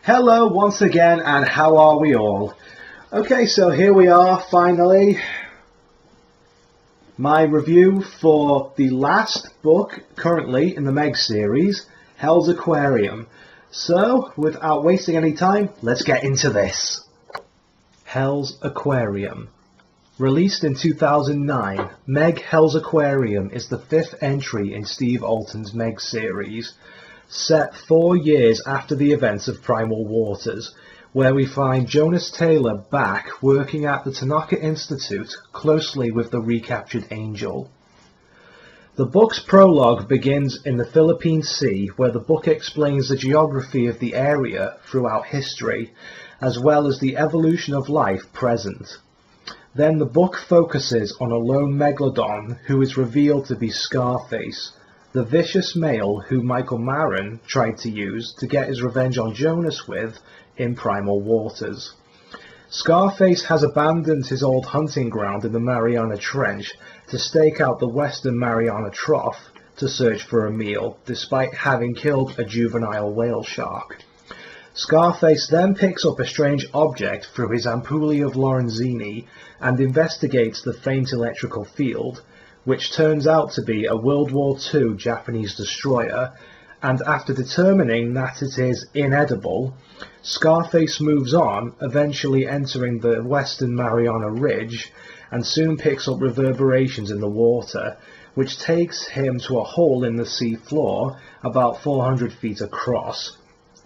Hello once again, and how are we all? Okay, so here we are finally. My review for the last book currently in the Meg series, Hell's Aquarium. So, without wasting any time, let's get into this. Hell's Aquarium. Released in 2009, Meg Hell's Aquarium is the fifth entry in Steve Alten's Meg series, set 4 years after the events of Primal Waters, where we find Jonas Taylor back working at the Tanaka Institute closely with the recaptured Angel. The book's prologue begins in the Philippine Sea, where the book explains the geography of the area throughout history, as well as the evolution of life present. Then the book focuses on a lone megalodon who is revealed to be Scarface, the vicious male who Michael Maron tried to use to get his revenge on Jonas with in Primal Waters. Scarface has abandoned his old hunting ground in the Mariana Trench to stake out the western Mariana Trough to search for a meal, despite having killed a juvenile whale shark. Scarface then picks up a strange object through his ampulle of Lorenzini and investigates the faint electrical field, which turns out to be a World War II Japanese destroyer, and after determining that it is inedible, Scarface moves on, eventually entering the western Mariana Ridge, and soon picks up reverberations in the water, which takes him to a hole in the sea floor about 400 feet across.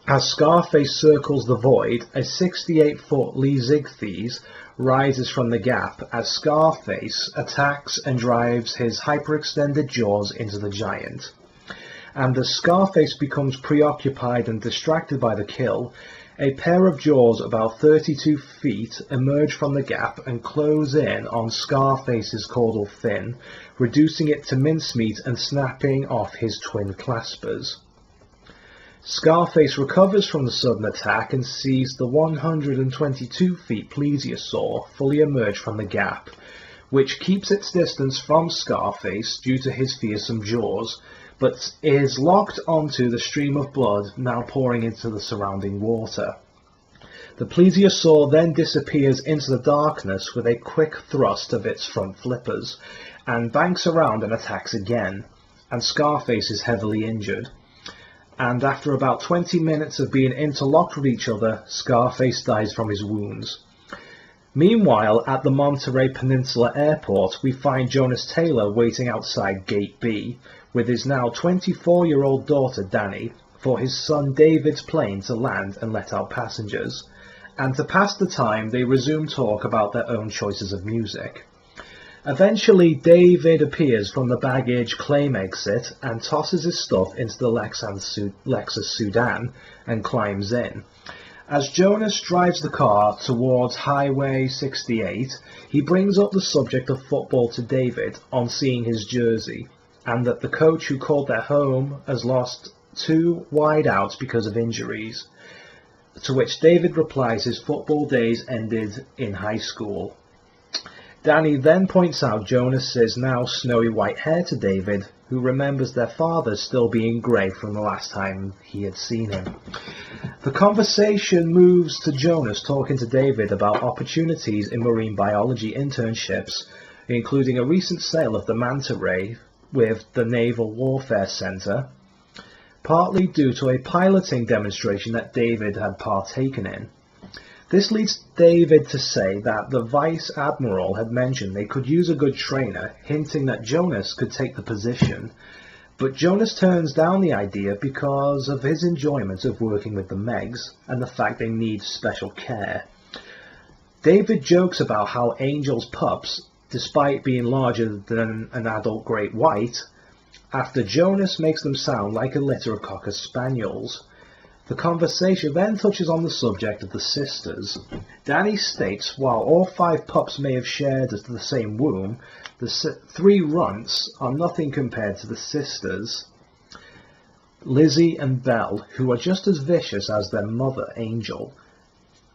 As Scarface circles the void, a 68-foot Lee Ziegfeld rises from the gap as Scarface attacks and drives his hyperextended jaws into the giant. And as Scarface becomes preoccupied and distracted by the kill, a pair of jaws about 32 feet emerge from the gap and close in on Scarface's caudal fin, reducing it to mincemeat and snapping off his twin claspers. Scarface recovers from the sudden attack and sees the 122 feet plesiosaur fully emerge from the gap, which keeps its distance from Scarface due to his fearsome jaws, but is locked onto the stream of blood now pouring into the surrounding water. The plesiosaur then disappears into the darkness with a quick thrust of its front flippers, and banks around and attacks again, and Scarface is heavily injured. And after about 20 minutes of being interlocked with each other, Scarface dies from his wounds. Meanwhile, at the Monterey Peninsula Airport, we find Jonas Taylor waiting outside Gate B, with his now 24-year-old daughter Danny, for his son David's plane to land and let out passengers. And to pass the time, they resume talk about their own choices of music. Eventually, David appears from the baggage claim exit and tosses his stuff into the Lexus Sedan and climbs in. As Jonas drives the car towards Highway 68, he brings up the subject of football to David on seeing his jersey, and that the coach who called their home has lost 2 wideouts because of injuries, to which David replies his football days ended in high school. Danny then points out Jonas's now snowy white hair to David, who remembers their father still being grey from the last time he had seen him. The conversation moves to Jonas talking to David about opportunities in marine biology internships, including a recent sale of the manta ray with the Naval Warfare Center, partly due to a piloting demonstration that David had partaken in. This leads David to say that the Vice Admiral had mentioned they could use a good trainer, hinting that Jonas could take the position, but Jonas turns down the idea because of his enjoyment of working with the Megs and the fact they need special care. David jokes about how Angel's pups despite being larger than an adult great white, after Jonas makes them sound like a litter of cocker spaniels. The conversation then touches on the subject of the sisters. Danny states while all 5 pups may have shared the same womb, the 3 runts are nothing compared to the sisters, Lizzie and Belle, who are just as vicious as their mother, Angel,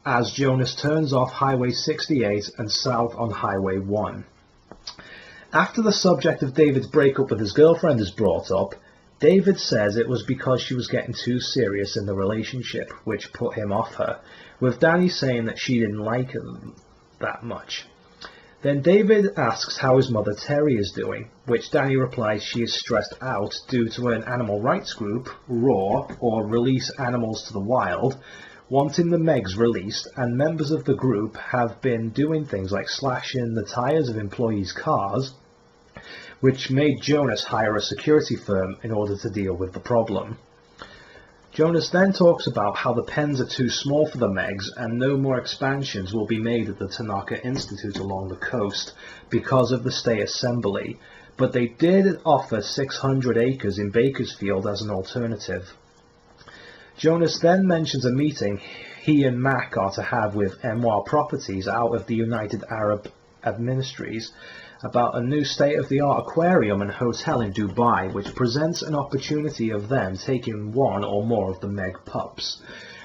as Jonas turns off Highway 68 and south on Highway 1. After the subject of David's breakup with his girlfriend is brought up, David says it was because she was getting too serious in the relationship, which put him off her, with Danny saying that she didn't like him that much. Then David asks how his mother Terry is doing, which Danny replies she is stressed out due to an animal rights group, RAW, or Release Animals to the Wild, wanting the Megs released, and members of the group have been doing things like slashing the tyres of employees' cars, which made Jonas hire a security firm in order to deal with the problem. Jonas then talks about how the pens are too small for the Megs and no more expansions will be made at the Tanaka Institute along the coast because of the stay assembly, but they did offer 600 acres in Bakersfield as an alternative. Jonas then mentions a meeting he and Mac are to have with MWAR Properties out of the United Arab Emirates about a new state-of-the-art aquarium and hotel in Dubai, which presents an opportunity of them taking 1 or more of the Meg pups.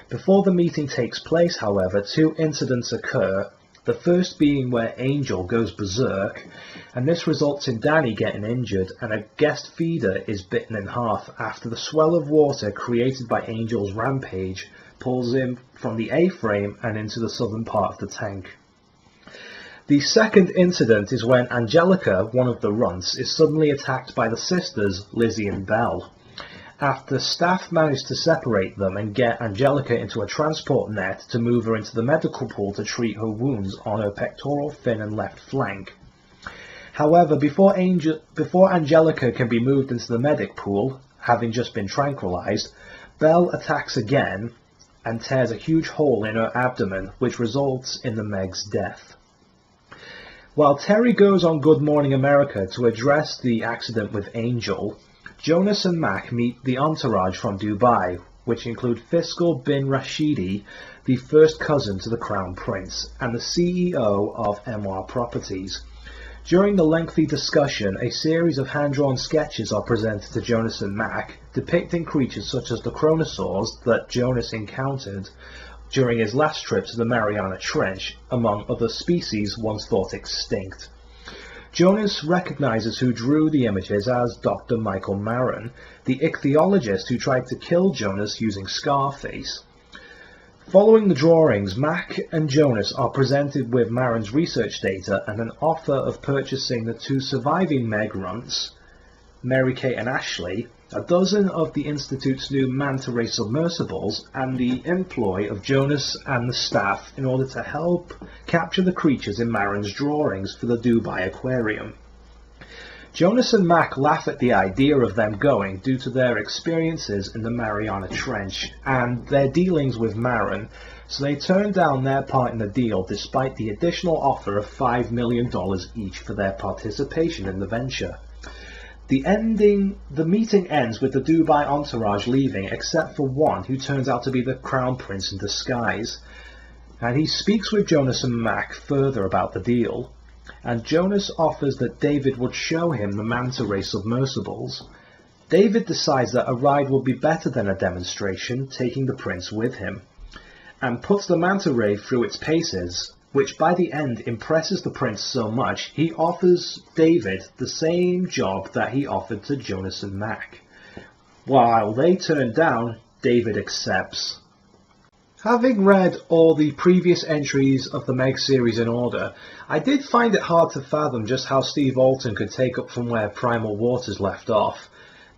Before the meeting takes place, however, 2 incidents occur, the first being where Angel goes berserk, and this results in Danny getting injured, and a guest feeder is bitten in half after the swell of water created by Angel's rampage pulls him from the A-frame and into the southern part of the tank. The second incident is when Angelica, one of the runts, is suddenly attacked by the sisters, Lizzie and Belle. After staff manage to separate them and get Angelica into a transport net to move her into the medical pool to treat her wounds on her pectoral fin and left flank. However, before Angelica can be moved into the medic pool, having just been tranquilized, Belle attacks again and tears a huge hole in her abdomen, which results in the Meg's death. While Terry goes on Good Morning America to address the accident with Angel, Jonas and Mac meet the entourage from Dubai, which include Fiscal bin Rashidi, the first cousin to the Crown Prince, and the CEO of MWAR Properties. During the lengthy discussion, a series of hand-drawn sketches are presented to Jonas and Mac, depicting creatures such as the chronosaurs that Jonas encountered during his last trip to the Mariana Trench, among other species once thought extinct. Jonas recognizes who drew the images as Dr. Michael Maron, the ichthyologist who tried to kill Jonas using Scarface. Following the drawings, Mac and Jonas are presented with Maron's research data and an offer of purchasing the 2 surviving Meg runts, Mary Kate and Ashley, a dozen of the Institute's new manta ray submersibles, and the employ of Jonas and the staff in order to help capture the creatures in Maron's drawings for the Dubai Aquarium. Jonas and Mac laugh at the idea of them going due to their experiences in the Mariana Trench and their dealings with Maron, so they turn down their part in the deal despite the additional offer of $5 million each for their participation in the venture. The meeting ends with the Dubai entourage leaving, except for one who turns out to be the Crown Prince in disguise, and he speaks with Jonas and Mac further about the deal, and Jonas offers that David would show him the manta ray submersibles. David decides that a ride would be better than a demonstration, taking the prince with him, and puts the manta ray through its paces, which by the end impresses the prince so much he offers David the same job that he offered to Jonas and Mac. While they turn down, David accepts. Having read all the previous entries of the Meg series in order, I did find it hard to fathom just how Steve Alten could take up from where Primal Waters left off.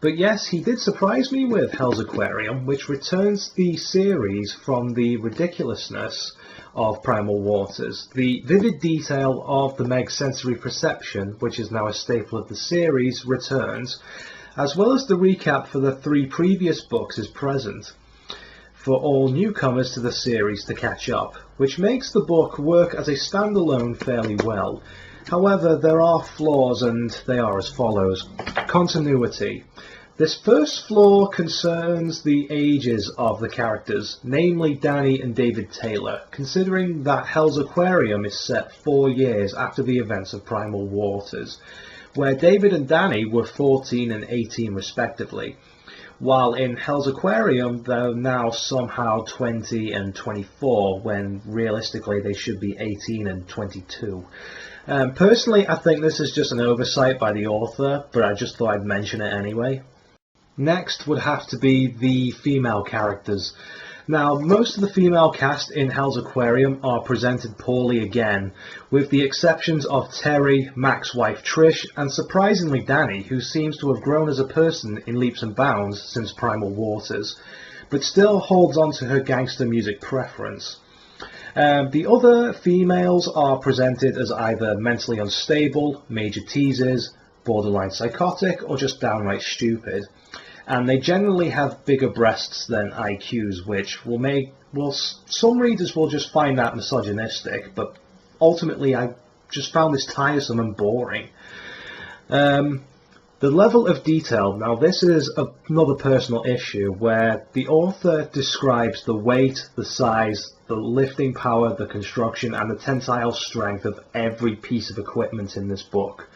But yes, he did surprise me with Hell's Aquarium, which returns the series from the ridiculousness of Primal Waters. The vivid detail of the Meg sensory perception, which is now a staple of the series, returns, as well as the recap for the 3 previous books is present, for all newcomers to the series to catch up, which makes the book work as a standalone fairly well. However, there are flaws, and they are as follows. Continuity. This first flaw concerns the ages of the characters, namely Danny and David Taylor, considering that Hell's Aquarium is set 4 years after the events of Primal Waters, where David and Danny were 14 and 18 respectively, while in Hell's Aquarium they're now somehow 20 and 24, when realistically they should be 18 and 22. Personally, I think this is just an oversight by the author, but I just thought I'd mention it anyway. Next would have to be the female characters. Now, most of the female cast in Hell's Aquarium are presented poorly again, with the exceptions of Terry, Mac's wife Trish, and surprisingly Danny, who seems to have grown as a person in leaps and bounds since Primal Waters, but still holds on to her gangster music preference. The other females are presented as either mentally unstable, major teasers, borderline psychotic, or just downright stupid. And they generally have bigger breasts than IQs, which some readers will just find that misogynistic, but ultimately I just found this tiresome and boring. The level of detail, now this is another personal issue, where the author describes the weight, the size, the lifting power, the construction, and the tensile strength of every piece of equipment in this book.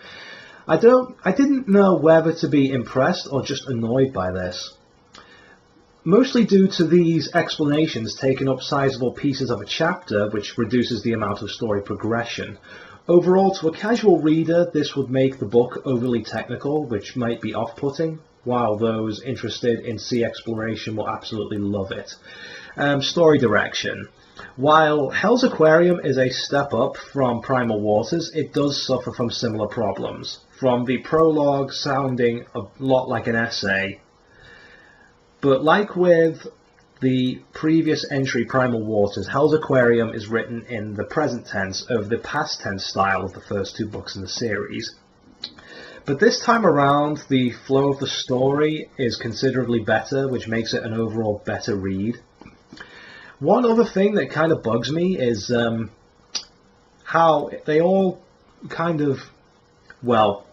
I didn't know whether to be impressed or just annoyed by this. Mostly due to these explanations taking up sizable pieces of a chapter, which reduces the amount of story progression. Overall, to a casual reader, this would make the book overly technical, which might be off-putting, while those interested in sea exploration will absolutely love it. Story direction. While Hell's Aquarium is a step up from Primal Waters, it does suffer from similar problems, from the prologue sounding a lot like an essay. But like with the previous entry, Primal Waters, Hell's Aquarium is written in the present tense over the past tense style of the first 2 books in the series. But this time around, the flow of the story is considerably better, which makes it an overall better read. One other thing that kind of bugs me is how they all kind of, well,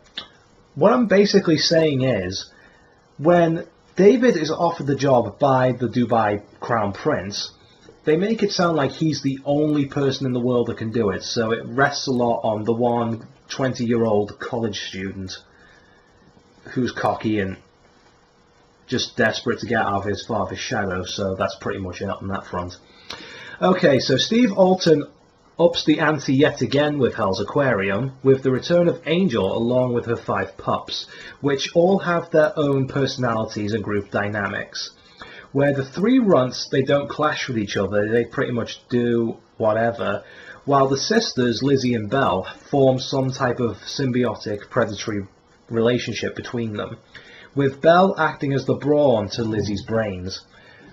what I'm basically saying is, when David is offered the job by the Dubai Crown Prince, they make it sound like he's the only person in the world that can do it, so it rests a lot on the one 20-year-old college student who's cocky and just desperate to get out of his father's shadow, so that's pretty much it on that front. Okay, so Steve Alten ups the ante yet again with Hell's Aquarium, with the return of Angel along with her 5 pups, which all have their own personalities and group dynamics. Where the 3 runts, they don't clash with each other, they pretty much do whatever, while the sisters, Lizzie and Belle, form some type of symbiotic predatory relationship between them, with Belle acting as the brawn to Lizzie's brains.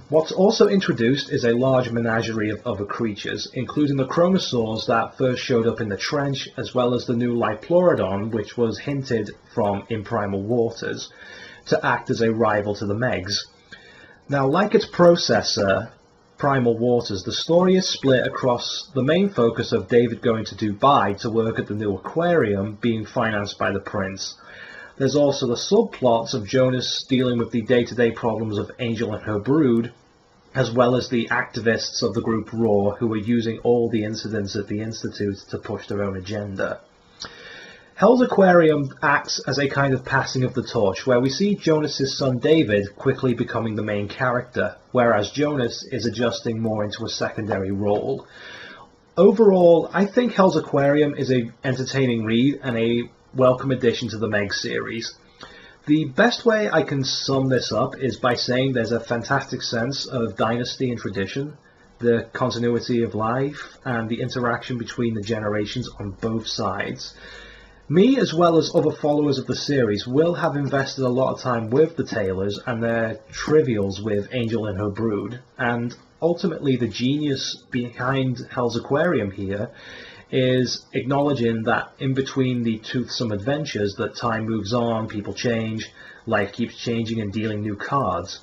What's also introduced is a large menagerie of other creatures, including the chromosaurs that first showed up in the trench, as well as the new Liplorodon, which was hinted from in Primal Waters, to act as a rival to the Megs. Now, like its processor, Primal Waters, the story is split across the main focus of David going to Dubai to work at the new aquarium being financed by the Prince. There's also the subplots of Jonas dealing with the day-to-day problems of Angel and her brood, as well as the activists of the group Raw, who are using all the incidents at the Institute to push their own agenda. Hell's Aquarium acts as a kind of passing of the torch, where we see Jonas's son David quickly becoming the main character, whereas Jonas is adjusting more into a secondary role. Overall, I think Hell's Aquarium is an entertaining read and a welcome addition to the Meg series. The best way I can sum this up is by saying there's a fantastic sense of dynasty and tradition, the continuity of life, and the interaction between the generations on both sides. Me, as well as other followers of the series, will have invested a lot of time with the Taylors and their trivials with Angel and her brood, and ultimately the genius behind Hell's Aquarium here is acknowledging that in between the toothsome adventures that time moves on, people change, life keeps changing and dealing new cards.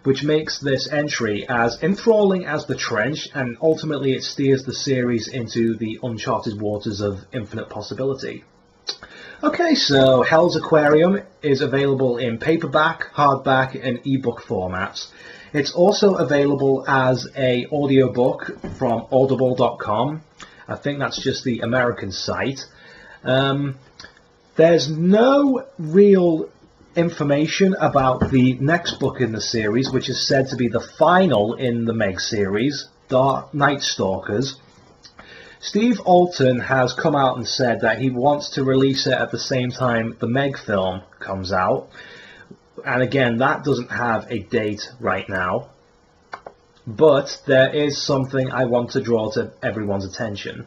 which makes this entry as enthralling as the Trench, and ultimately it steers the series into the uncharted waters of infinite possibility. Okay, so Hell's Aquarium is available in paperback, hardback and ebook formats. It's also available as an audiobook from audible.com. I think that's just the American site. There's no real information about the next book in the series, which is said to be the final in the Meg series, Night Stalkers. Steve Alten has come out and said that he wants to release it at the same time the Meg film comes out. And again, that doesn't have a date right now. But there is something I want to draw to everyone's attention.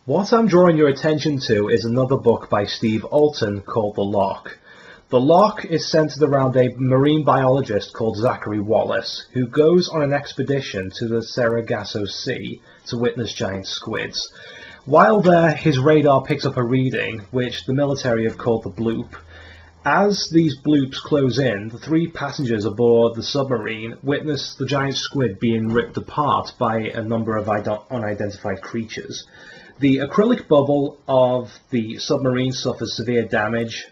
What I'm drawing your attention to is another book by Steve Alten called The Lock. The Lock is centered around a marine biologist called Zachary Wallace, who goes on an expedition to the Sargasso Sea to witness giant squids. While there, his radar picks up a reading, which the military have called the bloop. As these bloops close in, the 3 passengers aboard the submarine witness the giant squid being ripped apart by a number of unidentified creatures. The acrylic bubble of the submarine suffers severe damage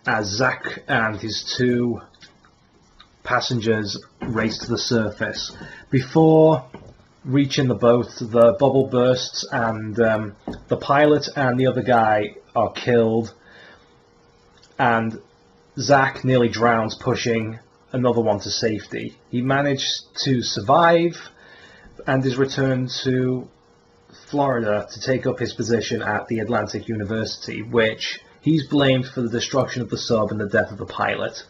as Zach and his 2 passengers race to the surface. Before reaching the boat, the bubble bursts and the pilot and the other guy are killed, and Zach nearly drowns pushing another one to safety. He managed to survive and is returned to Florida to take up his position at the Atlantic University, which he's blamed for the destruction of the sub and the death of the pilot.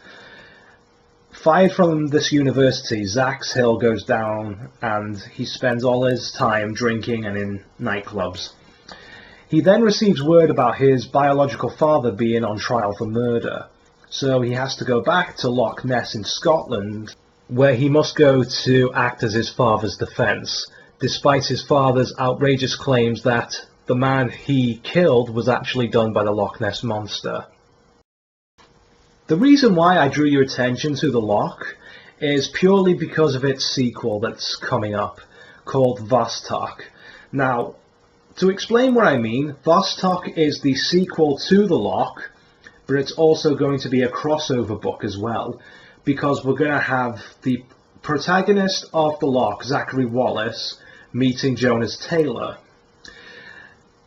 Fired from this university, Zach's hill goes down and he spends all his time drinking and in nightclubs. He then receives word about his biological father being on trial for murder, so he has to go back to Loch Ness in Scotland, where he must go to act as his father's defence, despite his father's outrageous claims that the man he killed was actually done by the Loch Ness Monster. The reason why I drew your attention to The Lock is purely because of its sequel that's coming up, called Vostok. Now, to explain what I mean, Vostok is the sequel to The Lock, but it's also going to be a crossover book as well, because we're going to have the protagonist of The Lock, Zachary Wallace, meeting Jonas Taylor.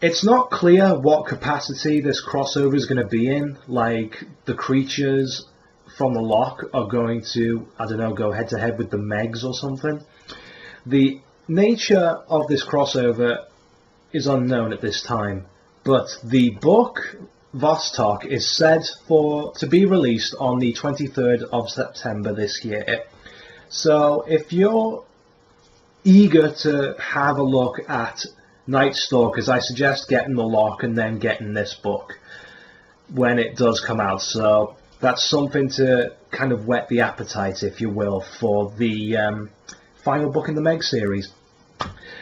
It's not clear what capacity this crossover is going to be in, like the creatures from The Lock are going to, I don't know, go head to head with the Megs or something. The nature of this crossover is unknown at this time, but the book Vostok is said to be released on the 23rd of September this year. So if you're eager to have a look at Night Stalkers, I suggest getting The Lock and then getting this book when it does come out. So that's something to kind of whet the appetite, if you will, for the final book in the Meg series.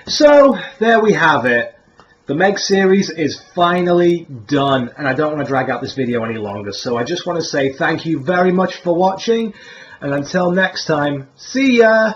So there we have it. The Meg series is finally done, and I don't want to drag out this video any longer. So I just want to say thank you very much for watching, and until next time, see ya!